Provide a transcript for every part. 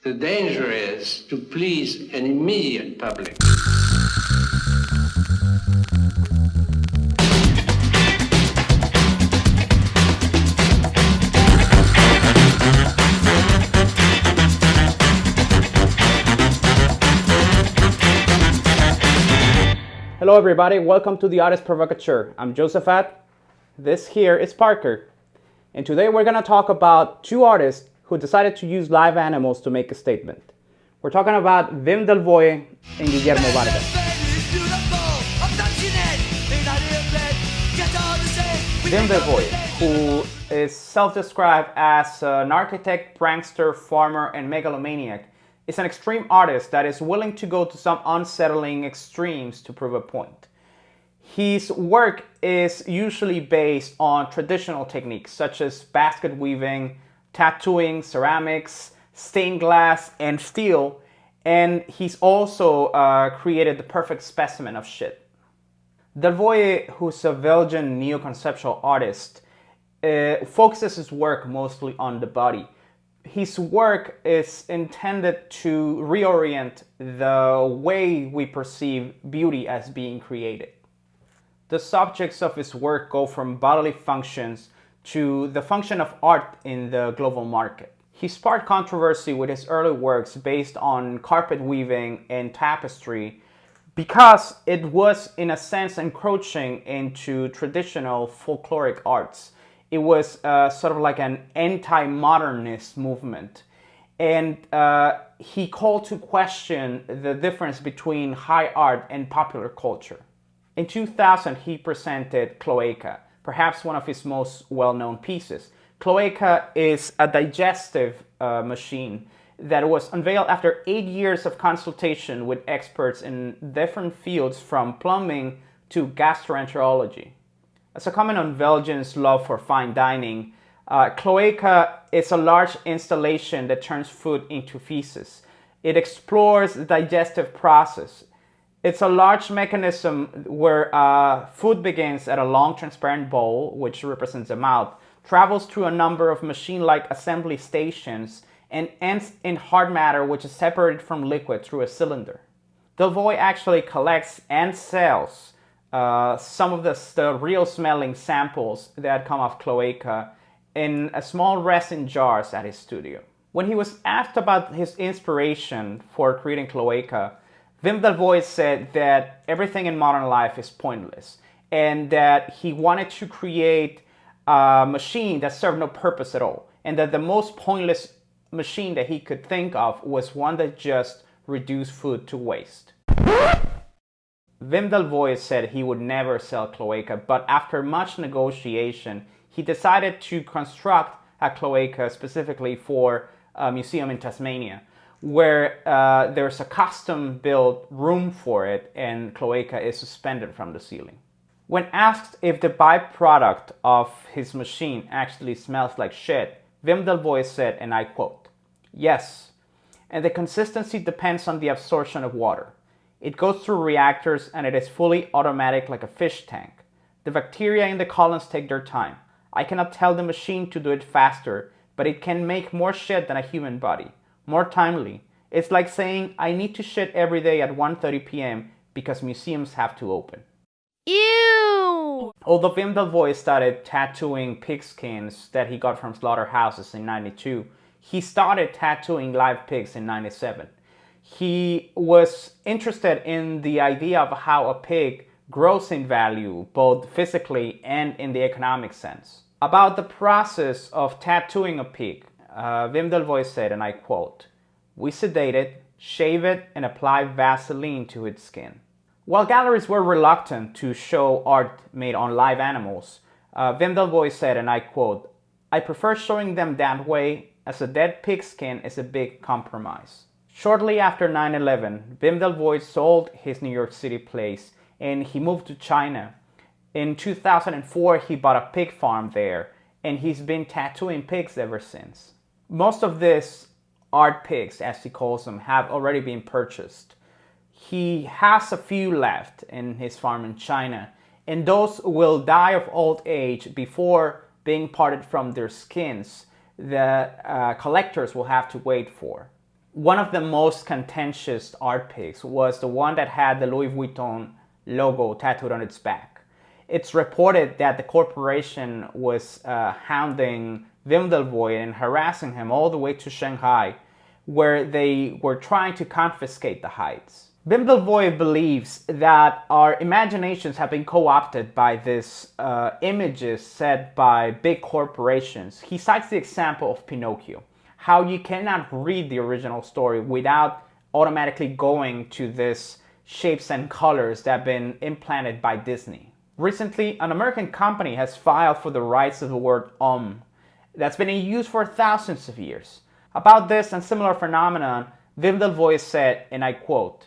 The danger is to please an immediate public. Hello everybody, welcome to the Artist Provocateur. I'm Josephat, this here is Parker, and today we're going to talk about two artists who decided to use live animals to make a statement. We're talking about Wim Delvoye and Guillermo Vargas. Wim Delvoye, who is self-described as an architect, prankster, farmer, and megalomaniac, is an extreme artist that is willing to go to some unsettling extremes to prove a point. His work is usually based on traditional techniques such as basket weaving, tattooing, ceramics, stained glass, and steel, and he's also created the perfect specimen of shit. Delvoye, who's a Belgian neo-conceptual artist, focuses his work mostly on the body. His work is intended to reorient the way we perceive beauty as being created. The subjects of his work go from bodily functions to the function of art in the global market. He sparked controversy with his early works based on carpet weaving and tapestry because it was, in a sense, encroaching into traditional folkloric arts. It was sort of like an anti-modernist movement. And he called to question the difference between high art and popular culture. In 2000, he presented Cloaca, perhaps one of his most well-known pieces. Cloaca is a digestive machine that was unveiled after 8 years of consultation with experts in different fields from plumbing to gastroenterology. As a comment on Belgians' love for fine dining, Cloaca is a large installation that turns food into feces. It explores the digestive process. It's a large mechanism where food begins at a long transparent bowl, which represents the mouth, travels through a number of machine-like assembly stations, and ends in hard matter, which is separated from liquid through a cylinder. Delvoye actually collects and sells some of the real smelling samples that come off Cloaca in a small resin jars at his studio. When he was asked about his inspiration for creating Cloaca, Wim Delvoye said that everything in modern life is pointless and that he wanted to create a machine that served no purpose at all, and that the most pointless machine that he could think of was one that just reduced food to waste. Wim Delvoye said he would never sell Cloaca, but after much negotiation, he decided to construct a Cloaca specifically for a museum in Tasmania, where there's a custom-built room for it and Cloaca is suspended from the ceiling. When asked if the byproduct of his machine actually smells like shit, Wim Delvoye said, and I quote, "Yes, and the consistency depends on the absorption of water. It goes through reactors and it is fully automatic like a fish tank. The bacteria in the columns take their time. I cannot tell the machine to do it faster, but it can make more shit than a human body. More timely. It's like saying I need to shit every day at 1:30 p.m. because museums have to open." Ew! Although Wim Delvoye started tattooing pigskins that he got from slaughterhouses in 92, he started tattooing live pigs in 97. He was interested in the idea of how a pig grows in value, both physically and in the economic sense. About the process of tattooing a pig, Wim Delvoye said, and I quote, "We sedate it, shave it, and apply Vaseline to its skin." While galleries were reluctant to show art made on live animals, Wim Delvoye said, and I quote, "I prefer showing them that way, as a dead pig skin is a big compromise." Shortly after 9/11, Wim Delvoye sold his New York City place and he moved to China. In 2004, he bought a pig farm there and he's been tattooing pigs ever since. Most of these art pigs, as he calls them, have already been purchased. He has a few left in his farm in China, and those will die of old age before being parted from their skins that collectors will have to wait for. One of the most contentious art pics was the one that had the Louis Vuitton logo tattooed on its back. It's reported that the corporation was hounding Wim Delvoye and harassing him all the way to Shanghai, where they were trying to confiscate the hides. Wim Delvoye believes that our imaginations have been co-opted by these images set by big corporations. He cites the example of Pinocchio, how you cannot read the original story without automatically going to these shapes and colors that have been implanted by Disney. Recently, an American company has filed for the rights of the word that's been in use for thousands of years. About this and similar phenomenon, Wim Delvoye said, and I quote,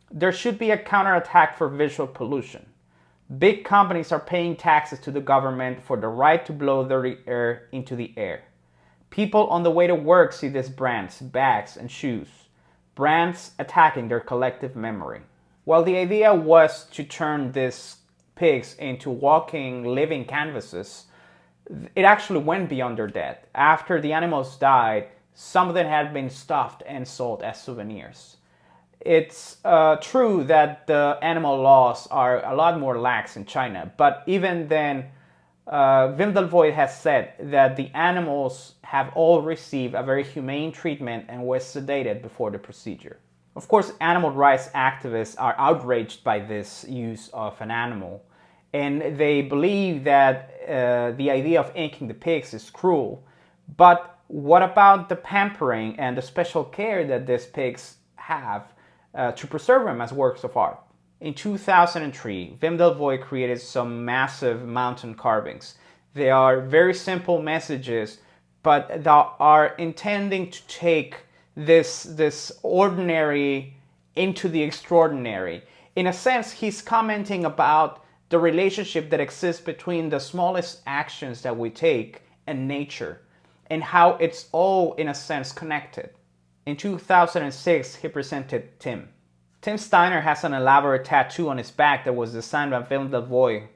"There should be a counterattack for visual pollution. Big companies are paying taxes to the government for the right to blow dirty air into the air. People on the way to work see these brands, bags, and shoes. Brands attacking their collective memory." Well, the idea was to turn these pigs into walking, living canvases. It actually went beyond their death. After the animals died, some of them had been stuffed and sold as souvenirs. It's true that the animal laws are a lot more lax in China, but even then, Wim Delvoye has said that the animals have all received a very humane treatment and were sedated before the procedure. Of course, animal rights activists are outraged by this use of an animal, and they believe that the idea of inking the pigs is cruel. But what about the pampering and the special care that these pigs have to preserve them as works of art? In 2003, Wim Delvoye created some massive mountain carvings. They are very simple messages, but they are intending to take this ordinary into the extraordinary. In a sense, he's commenting about the relationship that exists between the smallest actions that we take and nature, and how it's all, in a sense, connected. In 2006, he presented Tim. Tim Steiner has an elaborate tattoo on his back that was designed by Wim Delvoye.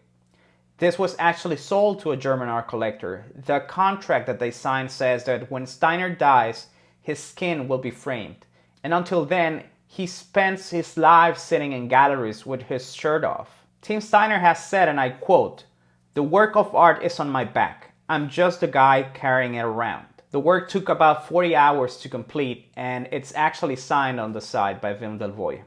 This was actually sold to a German art collector. The contract that they signed says that when Steiner dies, his skin will be framed. And until then, he spends his life sitting in galleries with his shirt off. Tim Steiner has said, and I quote, "The work of art is on my back. I'm just a guy carrying it around." The work took about 40 hours to complete, and it's actually signed on the side by Wim Delvoye.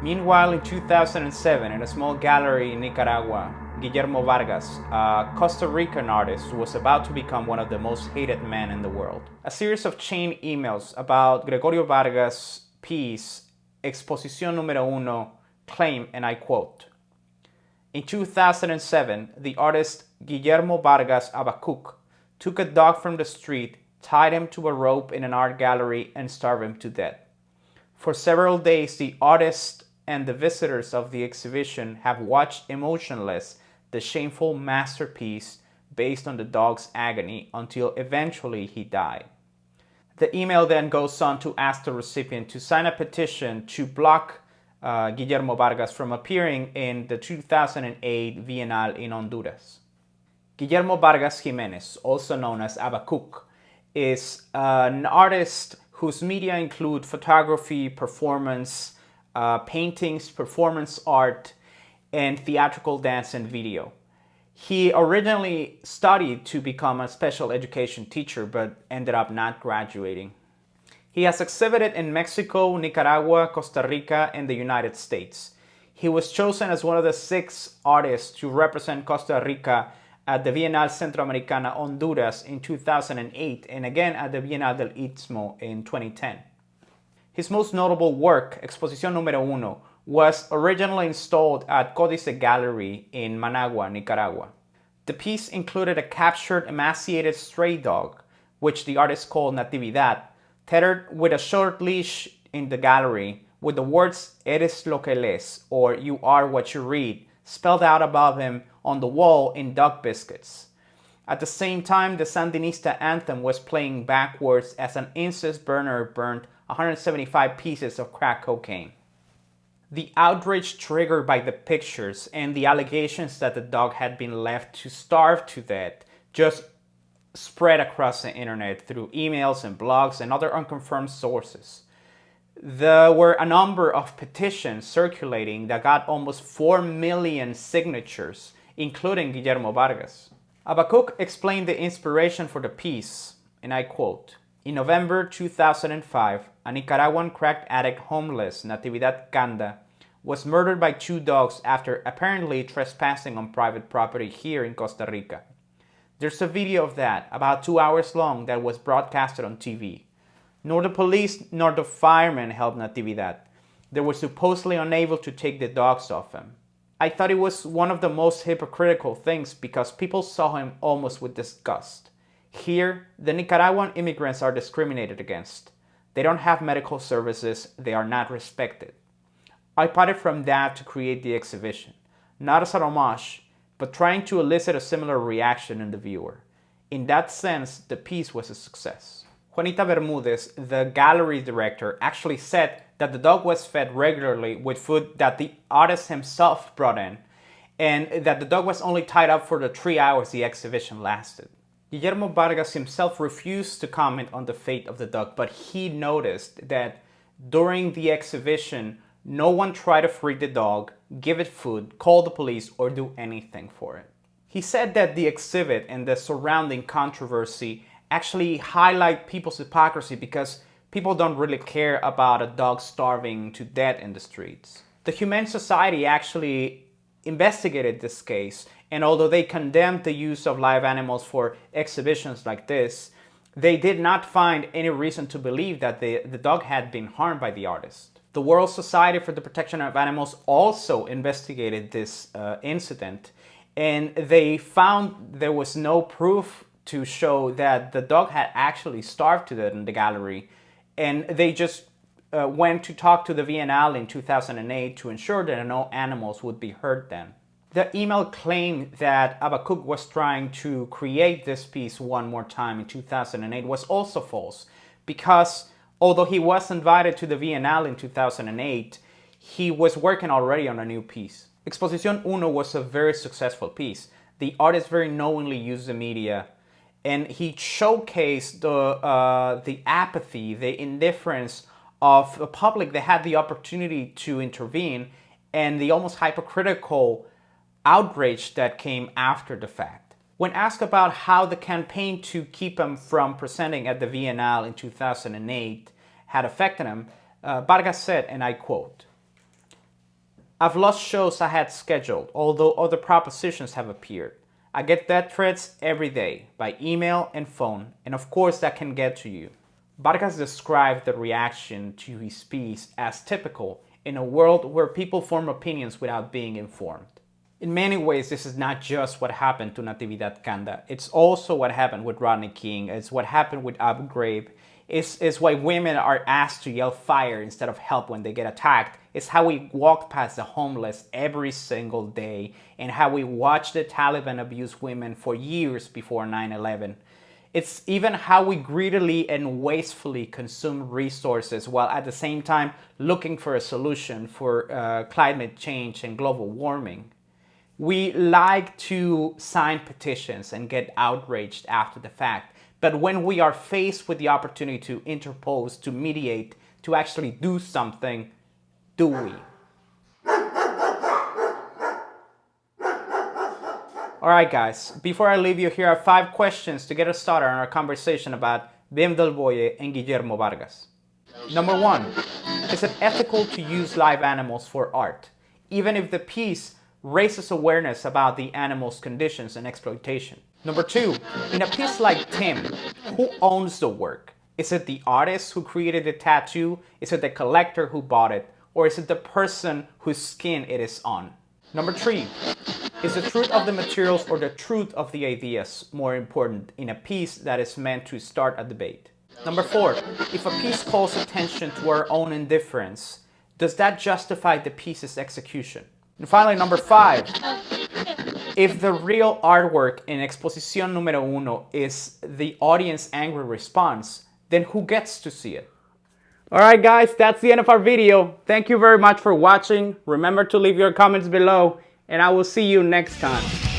Meanwhile, in 2007, in a small gallery in Nicaragua, Guillermo Vargas, a Costa Rican artist, was about to become one of the most hated men in the world. A series of chain emails about Gregorio Vargas' piece, Exposición número 1, claim, and I quote, "In 2007, the artist Guillermo Vargas Abacuc took a dog from the street, tied him to a rope in an art gallery, and starved him to death. For several days, the artist and the visitors of the exhibition have watched emotionless the shameful masterpiece based on the dog's agony until eventually he died." The email then goes on to ask the recipient to sign a petition to block Guillermo Vargas from appearing in the 2008 Bienal in Honduras. Guillermo Vargas Jimenez, also known as Abacuc, is an artist whose media include photography, performance, paintings, performance art, and theatrical dance and video. He originally studied to become a special education teacher, but ended up not graduating. He has exhibited in Mexico, Nicaragua, Costa Rica, and the United States. He was chosen as one of the 6 artists to represent Costa Rica at the Bienal Centroamericana Honduras in 2008 and again at the Bienal del Istmo in 2010. His most notable work, Exposición número 1, was originally installed at Códice Gallery in Managua, Nicaragua. The piece included a captured, emaciated stray dog, which the artist called Natividad, tethered with a short leash in the gallery with the words "Eres lo que lees," or "You are what you read," spelled out above him on the wall in duck biscuits. At the same time, the Sandinista anthem was playing backwards as an incense burner burned 175 pieces of crack cocaine. The outrage triggered by the pictures and the allegations that the dog had been left to starve to death just spread across the internet through emails and blogs and other unconfirmed sources. There were a number of petitions circulating that got almost 4 million signatures, including Guillermo Vargas. Habacuc explained the inspiration for the piece, and I quote, "In November 2005, a Nicaraguan crack addict homeless, Natividad Canda, was murdered by 2 dogs after apparently trespassing on private property here in Costa Rica. There's a video of that, about 2 hours long, that was broadcasted on TV. Nor the police nor the firemen helped Natividad. They were supposedly unable to take the dogs off him. I thought it was one of the most hypocritical things because people saw him almost with disgust. Here, the Nicaraguan immigrants are discriminated against. They don't have medical services, they are not respected. I parted from that to create the exhibition, not as an homage, but trying to elicit a similar reaction in the viewer. In that sense, the piece was a success." Juanita Bermudez, the gallery director, actually said that the dog was fed regularly with food that the artist himself brought in, and that the dog was only tied up for the 3 hours the exhibition lasted. Guillermo Vargas himself refused to comment on the fate of the dog, but he noticed that during the exhibition, no one tried to free the dog, give it food, call the police, or do anything for it. He said that the exhibit and the surrounding controversy actually highlight people's hypocrisy because people don't really care about a dog starving to death in the streets. The Humane Society actually investigated this case, and although they condemned the use of live animals for exhibitions like this, they did not find any reason to believe that the dog had been harmed by the artist. The World Society for the Protection of Animals also investigated this incident, and they found there was no proof to show that the dog had actually starved to death in the gallery, and they just went to talk to the VNL in 2008 to ensure that no animals would be hurt then. The email claimed that Habacuc was trying to create this piece one more time in 2008 was also false, because although he was invited to the VNL in 2008, he was working already on a new piece. Exposición 1 was a very successful piece. The artist very knowingly used the media, and he showcased the apathy, the indifference of the public that had the opportunity to intervene, and the almost hypocritical outrage that came after the fact. When asked about how the campaign to keep him from presenting at the VNL in 2008 had affected him, Vargas said, and I quote, "I've lost shows I had scheduled, although other propositions have appeared. I get death threats every day, by email and phone, and of course that can get to you." Vargas described the reaction to his piece as typical in a world where people form opinions without being informed. In many ways, this is not just what happened to Natividad Canda. It's also what happened with Rodney King. It's what happened with Abu Ghraib. It's why women are asked to yell fire instead of help when they get attacked. It's how we walk past the homeless every single day, and how we watch the Taliban abuse women for years before 9/11. It's even how we greedily and wastefully consume resources while at the same time looking for a solution for climate change and global warming. We like to sign petitions and get outraged after the fact, but when we are faced with the opportunity to interpose, to mediate, to actually do something, do we? Alright guys, before I leave you, here are 5 questions to get us started on our conversation about Wim Delvoye and Guillermo Vargas. Number 1, is it ethical to use live animals for art, even if the piece raises awareness about the animal's conditions and exploitation? Number 2, in a piece like Tim, who owns the work? Is it the artist who created the tattoo? Is it the collector who bought it? Or is it the person whose skin it is on? Number 3, is the truth of the materials or the truth of the ideas more important in a piece that is meant to start a debate? Number 4, if a piece calls attention to our own indifference, does that justify the piece's execution? And finally, number 5, if the real artwork in Exposición número 1 is the audience angry response, then who gets to see it? Alright guys, that's the end of our video. Thank you very much for watching. Remember to leave your comments below, and I will see you next time.